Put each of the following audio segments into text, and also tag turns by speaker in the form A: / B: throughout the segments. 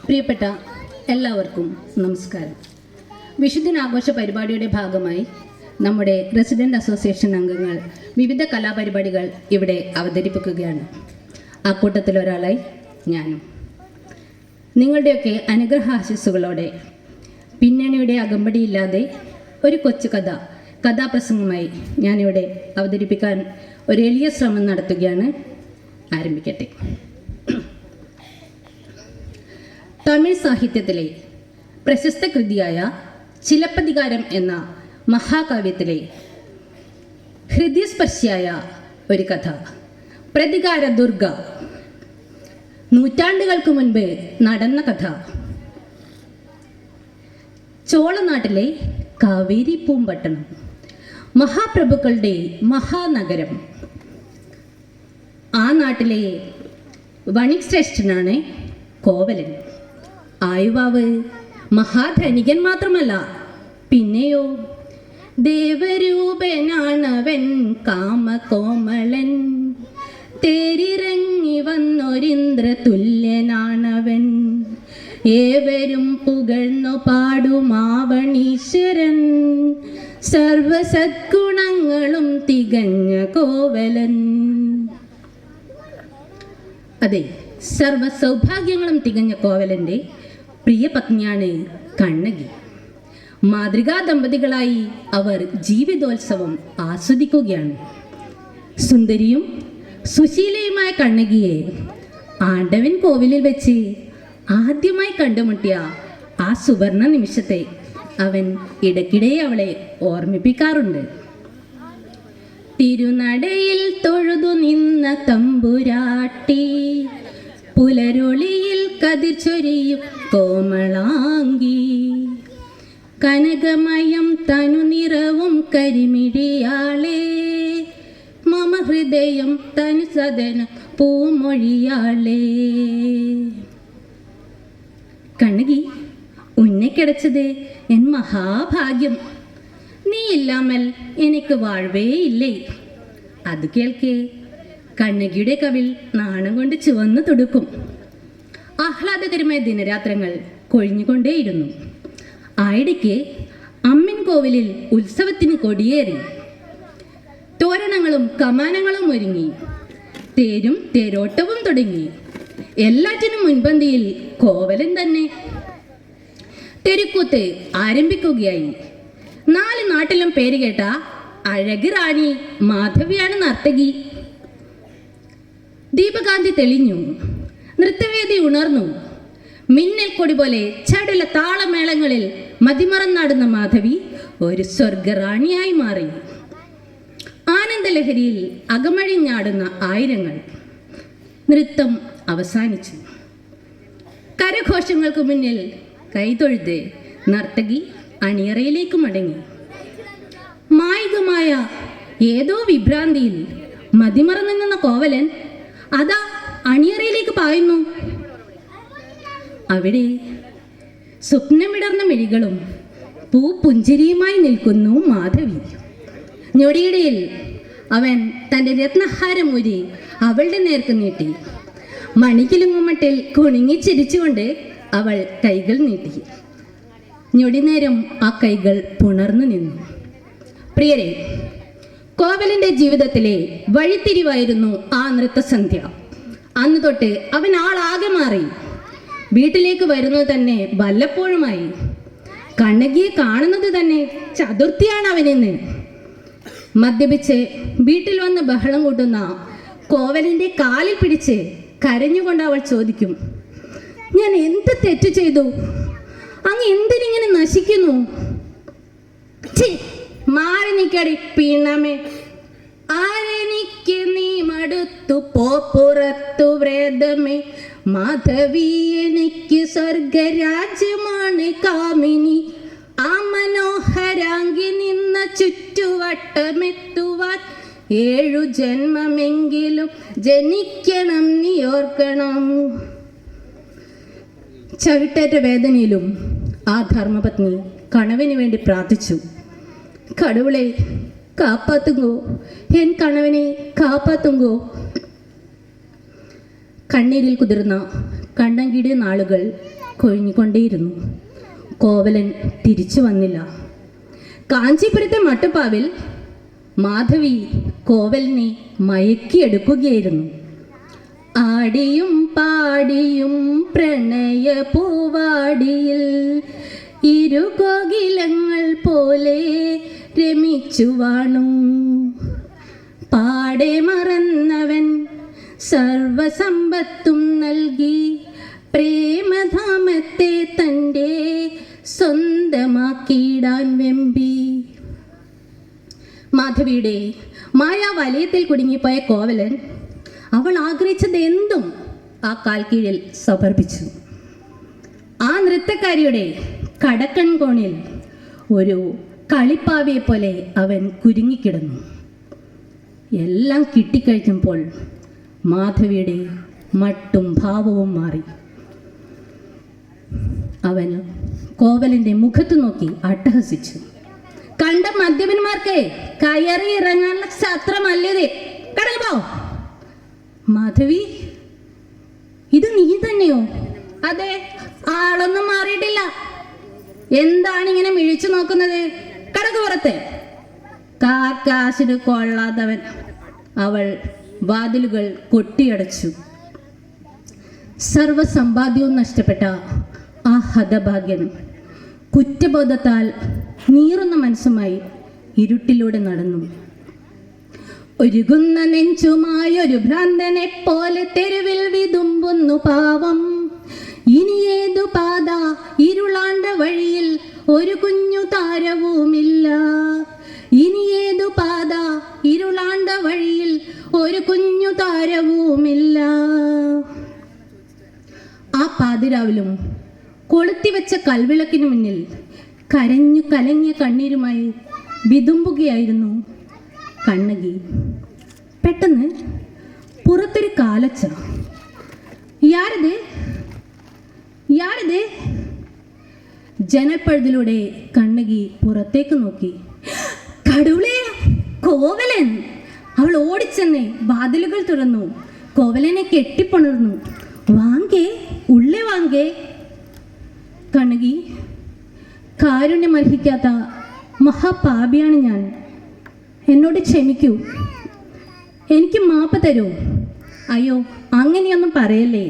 A: പ്രിയപ്പെട്ട എല്ലാവർക്കും നമസ്കാരം. വിഷുദിനാഘോഷ പരിപാടിയുടെ ഭാഗമായി നമ്മുടെ റെസിഡൻറ്റ് അസോസിയേഷൻ അംഗങ്ങൾ വിവിധ കലാപരിപാടികൾ ഇവിടെ അവതരിപ്പിക്കുകയാണ്. ആ കൂട്ടത്തിലൊരാളായി ഞാനും. നിങ്ങളുടെയൊക്കെ അനുഗ്രഹാശിസ്സുകളോടെ പിന്നണിയുടെ അകമ്പടിയില്ലാതെ ഒരു കൊച്ചു കഥാപ്രസംഗമായി ഞാനിവിടെ അവതരിപ്പിക്കാൻ ഒരു എളിയ ശ്രമം നടത്തുകയാണ്. ആരംഭിക്കട്ടെ. തമിഴ് സാഹിത്യത്തിലെ പ്രശസ്ത കൃതിയായ ചിലപ്പതികാരം എന്ന മഹാകാവ്യത്തിലെ ഹൃദയസ്പർശിയായ ഒരു കഥ, പ്രതികാര ദുർഗ. നൂറ്റാണ്ടുകൾക്ക് മുൻപ് നടന്ന കഥ. ചോളനാട്ടിലെ കാവേരി പൂമ്പട്ടണം, മഹാപ്രഭുക്കളുടെ മഹാനഗരം. ആ നാട്ടിലെ വണിക് ശ്രേഷ്ഠനാണ് കോവലൻ. ആയുവാവ് മഹാധനികൻ മാത്രമല്ല, പിന്നെയോ ദേവരൂപനാണവൻ, കാമകോമളൻ. തേരിറങ്ങി വന്നൊരിന്ദ്ര തുല്യനാണവൻ. ഏവരും പുകഴ്ന്നു പാടുമാവണീശ്വരൻ, സർവസദ്ഗുണങ്ങളും തികഞ്ഞ കോവലൻ. അതെ, സർവസൗഭാഗ്യങ്ങളും തികഞ്ഞ കോവലൻ്റെ പ്രിയ പത്നിയാണ് കണ്ണകി. മാതൃകാ ദമ്പതികളായി അവർ ജീവിതോത്സവം ആസ്വദിക്കുകയാണ്. സുന്ദരിയും സുശീലയുമായ കണ്ണകിയെ ആണ്ടവൻ കോവിലിൽ വെച്ച് ആദ്യമായി കണ്ടുമുട്ടിയ ആ സുവർണ നിമിഷത്തെ അവൻ ഇടയ്ക്കിടെ അവളെ ഓർമ്മിപ്പിക്കാറുണ്ട്. തിരുനടയിൽ തൊഴുതു നിന്ന തമ്പുരാട്ടി, പുലരൊളിയിൽ കതിർ ചൊരിയും കോമളാങ്കി. കനകമയം തനുനിറവും കരിമിഴിയാളേ, മമ ഹൃദയം തനു സദന പൂമൊഴിയാളേ. കണ്ണകി, ഉന്നെ കിടച്ചത് എൻ മഹാഭാഗ്യം. നീ ഇല്ലാമൽ എനിക്ക് വാഴ്വേ ഇല്ലേ. അത് കേൾക്കേ കണ്ണകിയുടെ കവിൾ നാണം കൊണ്ട് ചുവന്നു തുടുക്കും. ആഹ്ലാദകരമായ ദിനരാത്രങ്ങൾ കൊഴിഞ്ഞുകൊണ്ടേയിരുന്നു. ആയിടയ്ക്ക് അമ്മൻ കോവിലിൽ ഉത്സവത്തിന് കൊടിയേറി. തോരണങ്ങളും കമാനങ്ങളും ഒരുങ്ങി. തേരും തേരോട്ടവും തുടങ്ങി. എല്ലാറ്റിനും മുൻപന്തിയിൽ കോവലൻ തന്നെ. തെരുക്കൂത്ത് ആരംഭിക്കുകയായി. 4 നാട്ടിലും പേരുകേട്ട അഴകി റാണി മാധവിയാണ് നർത്തകി. ദീപകാന്തി തെളിഞ്ഞു. നൃത്തവേദി ഉണർന്നു. മിന്നൽ കൊടി പോലെ ചടുല താളമേളങ്ങളിൽ മതിമറന്നാടുന്ന മാധവി ഒരു സ്വർഗറാണിയായി മാറി. ആനന്ദലഹരിയിൽ അകമഴിഞ്ഞാടുന്ന ആയിരങ്ങൾ. നൃത്തം അവസാനിച്ചു. കരഘോഷങ്ങൾക്ക് മുന്നിൽ കൈതൊഴുത് നർത്തകി അണിയറയിലേക്ക് മടങ്ങി. മായികമായ ഏതോ വിഭ്രാന്തിയിൽ മതിമറന്നു നിന്ന കോവലൻ അതാ അണിയറയിലേക്ക് പായുന്നു. അവിടെ സ്വപ്നം വിടർന്ന മിഴികളും പൂപ്പുഞ്ചിരിയുമായി നിൽക്കുന്നു മാധവി. ഞൊടിയിടയിൽ അവൻ തൻ്റെ രത്നഹാരം ഊരി അവളുടെ നേർക്ക് നീട്ടി. മണിക്കിലുങ്ങുമട്ടിൽ കുണുങ്ങി ചിരിച്ചുകൊണ്ട് അവൾ കൈകൾ നീട്ടി. ഞൊടിനേരം ആ കൈകൾ പുണർന്നു നിന്നു. പ്രിയരെ, കോവലൻ്റെ ജീവിതത്തിലെ വഴിത്തിരിവായിരുന്നു ആ നൃത്തസന്ധ്യ. അന്ന് തൊട്ട് അവൻ ആളാകെ മാറി. വീട്ടിലേക്ക് വരുന്നത് തന്നെ വല്ലപ്പോഴുമായി. കണ്ണകിയെ കാണുന്നത് തന്നെ ചതുർത്ഥിയാണ് അവനെന്ന്. മദ്യപിച്ച് വീട്ടിൽ വന്ന് ബഹളം കൂട്ടുന്ന കോവലിൻ്റെ കാലിൽ പിടിച്ച് കരഞ്ഞുകൊണ്ട് അവൾ ചോദിക്കും, ഞാൻ എന്ത് തെറ്റ് ചെയ്തു? അങ്ങ് എന്തിനിങ്ങനെ നശിക്കുന്നു? മാറി നിക്കടി പിണമേ, ആരെനിക്ക് നീ മടുത്തു പുറത്തു വ്രതമേ. മാധവി എനിക്ക് സ്വർഗരാജ്യമാണ് കാമിനി. ആ മനോഹരാങ്കി നിന്ന ചുറ്റുവട്ടമെത്തുവാൻ 7 ജന്മമെങ്കിലും ജനിക്കണം നീ ഓർക്കണം. ചവിട്ടേറ്റ വേദനയിലും ആ ധർമ്മപത്നി കണവന് വേണ്ടി പ്രാർത്ഥിച്ചു. കടവുളെ കാപ്പാത്തുങ്കോ, എൻ കണവനെ കാപ്പാത്തുങ്കോ. കണ്ണീരിൽ കുതിർന്ന കണ്ണങ്കിയുടെ നാളുകൾ കൊഴിഞ്ഞുകൊണ്ടേയിരുന്നു. കോവലൻ തിരിച്ചു വന്നില്ല. കാഞ്ചീപുരത്തെ മട്ടുപ്പാവിൽ മാധവി കോവലിനെ മയക്കിയെടുക്കുകയായിരുന്നു. ആടിയും പാടിയും പ്രണയ പൂവാടിയിൽ ഇരുകോകിലങ്ങൾ പോലെ രമിച്ചു വാണു. പാടെ മറന്നവൻ സർവസമ്പത്തും നൽകി പ്രേമധാമത്തെ തൻ്റെ സ്വന്തമാക്കിയിടാൻ വെമ്പി. മാധവിയുടെ മായാവലയത്തിൽ കുടുങ്ങിപ്പോയ കോവലൻ അവൾ ആഗ്രഹിച്ചത് എന്തും ആ കാൽക്കീഴിൽ സമർപ്പിച്ചു. ആ നൃത്തക്കാരിയുടെ കടക്കൺ കോണിൽ ഒരു കളിപ്പാവയെ പോലെ അവൻ കുരുങ്ങിക്കിടന്നു. എല്ലാം കിട്ടിക്കഴിഞ്ഞപ്പോൾ മാധവിയുടെ മട്ടും ഭാവവും മാറി. അവൻ കോവലൻ്റെ മുഖത്ത് നോക്കി അട്ടഹസിച്ചു. കണ്ട മദ്യപന്മാർക്ക് കയറി ഇറങ്ങാനുള്ള ശസ്ത്രമല്ലേത്, കടന്നു പോ. മാധവി, ഇത് നീ തന്നെയോ? അതെ, ആളൊന്നും മാറിയിട്ടില്ല. എന്താണ് ഇങ്ങനെ മിഴിച്ചു നോക്കുന്നത്? കടക്ക് പുറത്ത്. കാക്കാശിന് കൊള്ളാത്തവൻ. അവൾ വാതിലുകൾ കൊട്ടിയടച്ചു. സർവസമ്പാദ്യവും നഷ്ടപ്പെട്ട ആ ഹതഭാഗ്യൻ കുറ്റബോധത്താൽ നീറുന്ന മനസ്സുമായി ഇരുട്ടിലൂടെ നടന്നു. ഒരുകുന്ന നെഞ്ചുമായൊരു ഭ്രാന്തനെ പോലെ തെരുവിൽ വിതുമ്പുന്നു പാവം. ഇനി ഏതു പാത, ഇരുളാണ്ട വഴിയിൽ ഒരു കുഞ്ഞു താരവുമില്ല. ഇനി ഏതു പാത, ഇരുളാണ്ട വഴിയിൽ ഒരു കുഞ്ഞു താരവുമില്ല. ആ പാതിരാവിലും കൊളുത്തിവെച്ച കൽവിളക്കിനു മുന്നിൽ കരഞ്ഞു കലങ്ങിയ കണ്ണീരുമായി വിതുമ്പുകയായിരുന്നു കണ്ണകി. പെട്ടെന്ന് പുറത്തൊരു കാലച്ച. യാരത് യാരത്? ജനൽപ്പഴുതിലൂടെ കണ്ണകി പുറത്തേക്ക് നോക്കി. കടവുളേ, കോവലൻ! അവൾ ഓടിച്ചെന്ന് വാതിലുകൾ തുറന്നു. കോവലനെ കെട്ടിപ്പുണർന്നു. വാങ്കേ, ഉള്ളേ വാങ്കേ. കണ്ണകി, കാരുണ്യമർഹിക്കാത്ത മഹാപാപിയാണ് ഞാൻ. എന്നോട് ക്ഷമിക്കൂ, എനിക്ക് മാപ്പ് തരൂ. അയ്യോ, അങ്ങനെയൊന്നും പറയല്ലേ.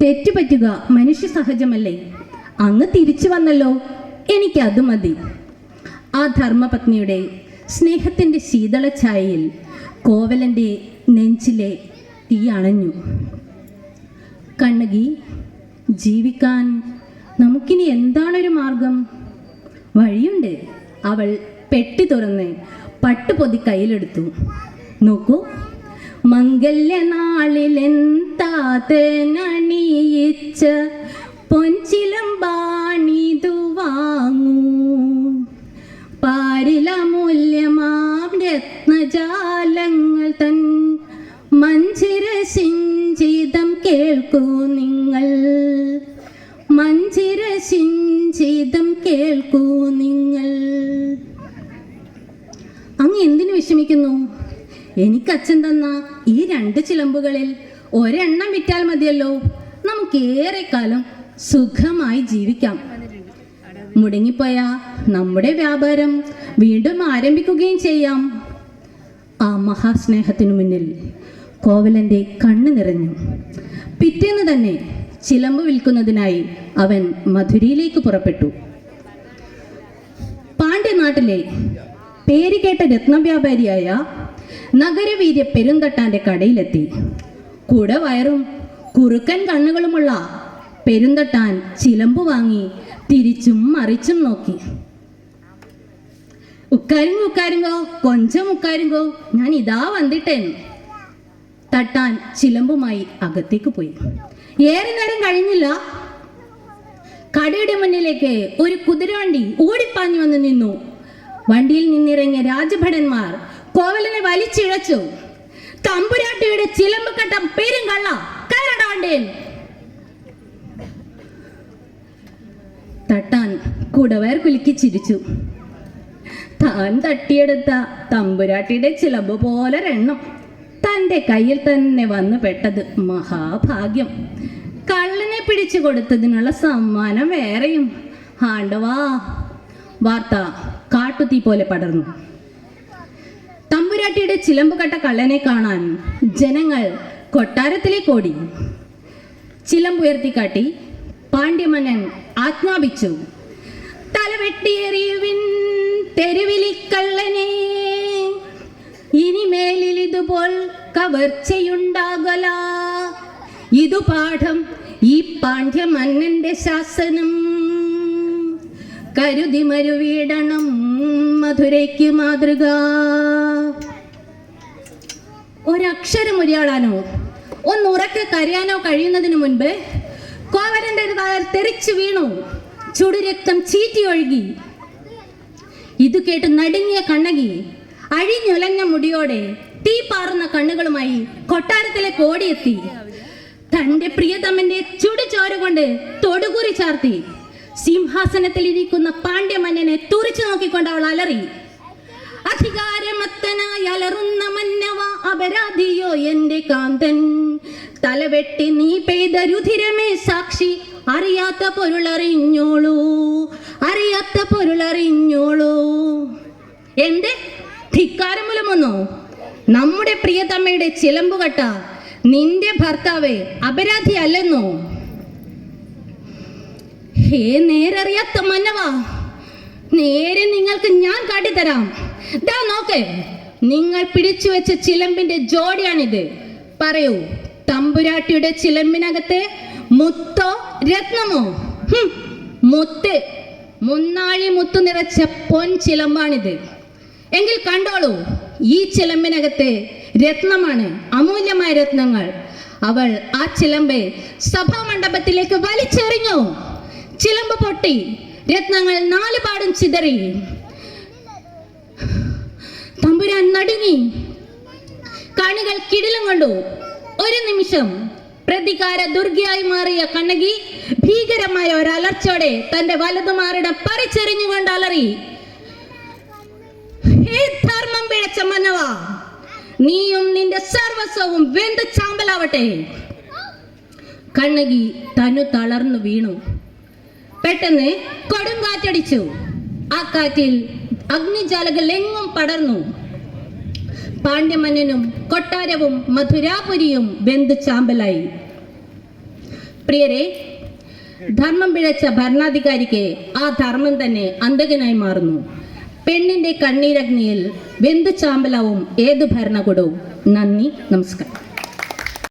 A: തെറ്റുപറ്റുക മനുഷ്യ സഹജമല്ലേ. അങ്ങ് തിരിച്ചു വന്നല്ലോ, എനിക്കത് മതി. ആ ധർമ്മപത്നിയുടെ സ്നേഹത്തിൻ്റെ ശീതള ഛായയിൽ കോവലൻ്റെ നെഞ്ചിലെ തീ അണഞ്ഞു. കണ്ണകി, ജീവിക്കാൻ നമുക്കിനി എന്താണൊരു മാർഗം? വഴിയുണ്ട്. അവൾ പെട്ടി തുറന്ന് പട്ടുപൊതി കയ്യിലെടുത്തു. നോക്കൂ, മംഗല്യനാളിലെന്താതനണിയിച്ച പൊൻചിലമ്പാണിതു വാങ്ങൂ. പാരിലമൂല്യമാം രത്നജാലങ്ങൾ തൻ മഞ്ജിര സിഞ്ചിതം കേൾക്കൂ നിങ്ങൾ. മഞ്ജിര സിഞ്ചിതം കേൾക്കൂ നിങ്ങൾ. അങ്ങ് എന്തിനു വിഷമിക്കുന്നു? എനിക്ക് അച്ഛൻ തന്ന ഈ 2 ചിലമ്പുകളിൽ ഒരെണ്ണം വിറ്റാൽ മതിയല്ലോ. നമുക്കേറെ കാലം സുഖമായി ജീവിക്കാം. മുടങ്ങിപ്പോയ നമ്മുടെ വ്യാപാരം വീണ്ടും ആരംഭിക്കുകയും ചെയ്യാം. ആ മഹാസ്നേഹത്തിനു മുന്നിൽ കോവലൻ്റെ കണ്ണ് നിറഞ്ഞു. പിറ്റേന്ന് തന്നെ ചിലമ്പ് വിൽക്കുന്നതിനായി അവൻ മധുരയിലേക്ക് പുറപ്പെട്ടു. പാണ്ഡ്യനാട്ടിലെ പേരുകേട്ട രത്നവ്യാപാരിയായ നഗരവീര്യ പെരുന്തട്ടാൻ്റെ കടയിലെത്തി. കുടവയറും കുറുക്കൻ കണ്ണുകളുമുള്ള പെരുന്തട്ടാൻ ചിലമ്പ് വാങ്ങി തിരിച്ചും മറിച്ചും നോക്കി. ഉക്കാരുങ്കോ കൊഞ്ചം ഉക്കാരുങ്കോ, ഞാൻ ഇതാ വന്നിട്ടേൻ. തട്ടാൻ ചിലമ്പുമായി അകത്തേക്ക് പോയി. ഏറെ നേരം കഴിഞ്ഞില്ല, കടയുടെ മുന്നിലേക്ക് ഒരു കുതിരവണ്ടി ഓടിപ്പാഞ്ഞു വന്ന് നിന്നു. വണ്ടിയിൽ നിന്നിറങ്ങിയ രാജഭടന്മാർ കോവലനെ വലിച്ചിഴച്ചു. തമ്പുരാട്ടിയുടെ ചിലമ്പ് കട്ടം പേരും കള്ള, കയറട വണ്ടിയിൽ. തട്ടാൻ കുടവയർ കുലുക്കി ചിരിച്ചു. താൻ തട്ടിയെടുത്ത തമ്പുരാട്ടിയുടെ ചിലമ്പ് പോലെ എണ്ണം തൻ്റെ കയ്യിൽ തന്നെ വന്നു പെട്ടത് മഹാഭാഗ്യം. കള്ളനെ പിടിച്ചു കൊടുത്തതിനുള്ള സമ്മാനം വേറെയും. ആണ്ടവാ. വാർത്ത കാട്ടുതീ പോലെ പടർന്നു. തമ്പുരാട്ടിയുടെ ചിലമ്പുകട്ട കള്ളനെ കാണാൻ ജനങ്ങൾ കൊട്ടാരത്തിലേക്ക് ഓടി. ചിലമ്പുയർത്തിക്കാട്ടി പാണ്ഡ്യമന്നൻ ആജ്ഞാപിച്ചു, തലവെട്ടിയെറിയുവിൻ തെരുവിലിക്കള്ളനെ, ഇനിമേലിൽ ഇതുപോൽ കവർച്ചയുണ്ടാകല. ഇതു പാഠം ഈ പാണ്ഡ്യമന്നന്റെ ശാസനം. കരുതി മരുവീടണം മധുരയ്ക്ക് മാതൃക. ഒരക്ഷരം ഉരിയാടാനോ ഒന്നുറക്കെ കരയാനോ കഴിയുന്നതിന് മുൻപ് കോവലന്റെ തെറിച്ചു വീണു. ചുടുരക്തം ചീറ്റി ഒഴുകി. ഇത് കേട്ട് നടുങ്ങിയ കണ്ണകി അഴിഞ്ഞുലഞ്ഞ മുടിയോടെ തീ പാറുന്ന കണ്ണുകളുമായി കൊട്ടാരത്തിലേക്ക് ഓടിയെത്തി. തന്റെ പ്രിയതമന്റെ ചുടുചോര കൊണ്ട് തൊടുകുറി ചാർത്തി സിംഹാസനത്തിൽ ഇരിക്കുന്ന പാണ്ഡ്യമന്നനെ തുറിച്ചു നോക്കിക്കൊണ്ട് അവൾ അലറി, അധികാരമത്തനായി അലറുന്ന മന്നവ, അപരാധിയോ എന്റെ കാന്തൻ, തലവെട്ടി നീ പെയ്ത രുധിരമേ സാക്ഷി, അറിയാത്ത പൊരുളറിഞ്ഞോളൂ, അറിയാത്ത പൊരുളറിഞ്ഞോളൂ. എന്റെ ധിക്കാരം മൂലമൊന്നോ? നമ്മുടെ പ്രിയതമ്മയുടെ ചിലമ്പുകട്ട നിന്റെ ഭർത്താവ് അപരാധി അല്ലെന്നോ? ഹേ നേരറിയാത്ത മന്നവ, നേരെ നിങ്ങൾക്ക് ഞാൻ കാട്ടിത്തരാം. ദാ നോക്ക്, നിങ്ങൾ പിടിച്ചു വെച്ച ചിലമ്പിന്റെ ജോഡിയാണിത്. പറയൂ, തമ്പുരാട്ടിയുടെ ചിലമ്പിനകത്തെ മുത്തോ രത്നമോ? മുത്ത്, മുന്നാഴി മുത്തു നിറച്ച പൊൻ ചിലമ്പാണിത്. എങ്കിൽ കണ്ടോളൂ, ഈ ചിലമ്പിനകത്തെ രത്നമാണ്, അമൂല്യമായ രത്നങ്ങൾ. അവൾ ആ ചിലമ്പ് സഭാമണ്ഡപത്തിലേക്ക് വലിച്ചെറിഞ്ഞു. ചിലമ്പ് പൊട്ടി, രത്നങ്ങൾ നാലുപാടും ചിതറി. തമ്പുരാൻ നടുങ്ങി, കണ്ണുകൾ കിടിലം കൊണ്ടു. ഒരു നിമിഷം പ്രതികാര ദുർഗയായി മാറിയ കണ്ണകി ഭീകരമായ ഒരലർച്ചയോടെ തന്റെ വലതുമാറിടം പറിച്ചെറിഞ്ഞുകൊണ്ട് അലറി, ഹേ ധർമ്മം പിഴച്ച മന്നവ, നീയും നിന്റെ സർവസ്വവും വെന്ത് ചാമ്പലാവട്ടെ. കണ്ണകി തന്നു തളർന്നു വീണു. പെട്ടെന്ന് കൊടുങ്കാറ്റടിച്ചു. ആ കാറ്റിൽ അഗ്നിജാലകൾ എങ്ങും പടർന്നു. പാണ്ഡ്യമന്നനും കൊട്ടാരവും മധുരാപുരിയും വെന്തു ചാമ്പലായി. പ്രിയരെ, ധർമ്മം പിഴച്ച ഭരണാധികാരിക്ക് ആ ധർമ്മം തന്നെ അന്തകനായി മാറുന്നു. പെണ്ണിന്റെ കണ്ണീരഗ്നിയിൽ വെന്തു ചാമ്പലാവും ഏതു ഭരണകൂടവും. നന്ദി, നമസ്കാരം.